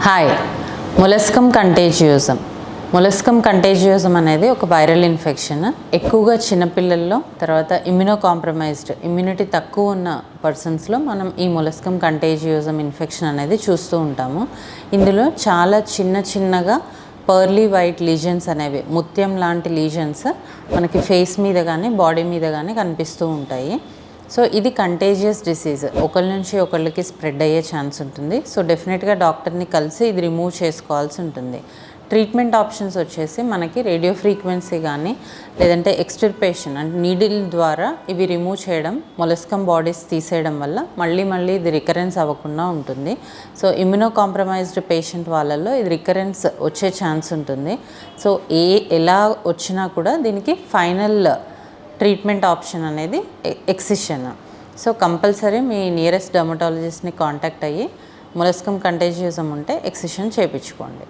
Hi. మొలస్కమ్ కంటేజియోజం. మొలస్కమ్ కంటేజియోజం అనేది ఒక viral infection. ఎక్కువగా చిన్నపిల్లల్లో, తర్వాత ఇమ్యూనిటీ తక్కువ ఉన్న పర్సన్స్లో మనం ఈ మొలస్కమ్ కంటేజియోజం ఇన్ఫెక్షన్ అనేది చూస్తూ ఉంటాము. ఇందులో చాలా చిన్నగా పర్లీ వైట్ లీజన్స్ అనేవి, ముత్యం లాంటి లీజన్స్ మనకి ఫేస్ మీద కానీ బాడీ మీద కానీ కనిపిస్తూ ఉంటాయి. సో ఇది కంటేజియస్ డిసీజ్, ఒకరి నుంచి ఒకళ్ళకి స్ప్రెడ్ అయ్యే ఛాన్స్ ఉంటుంది. సో డెఫినెట్గా డాక్టర్ని కలిసి ఇది రిమూవ్ చేసుకోవాల్సి ఉంటుంది. ట్రీట్మెంట్ ఆప్షన్స్ వచ్చేసి మనకి రేడియో ఫ్రీక్వెన్సీ కానీ, లేదంటే ఎక్స్టిర్పేషన్ అంటే నీడిల్ ద్వారా ఇవి రిమూవ్ చేయడం, మొలస్కమ్ బాడీస్ తీసేయడం వల్ల మళ్ళీ ఇది రికరెన్స్ అవ్వకుండా ఉంటుంది. సో ఇమ్యూనోకాంప్రమైజ్డ్ పేషెంట్ వాళ్ళల్లో ఇది రికరెన్స్ వచ్చే ఛాన్స్ ఉంటుంది. సో ఎలా వచ్చినా కూడా దీనికి ఫైనల్ ట్రీట్మెంట్ ఆప్షన్ అనేది ఎక్సిషన్. సో కంపల్సరీ మీ నియరెస్ట్ డర్మటాలజిస్ట్ని కాంటాక్ట్ అయ్యి మొలస్కమ్ కంటేజియోజం ఉంటే ఎక్సిషన్ చేయించుకోండి.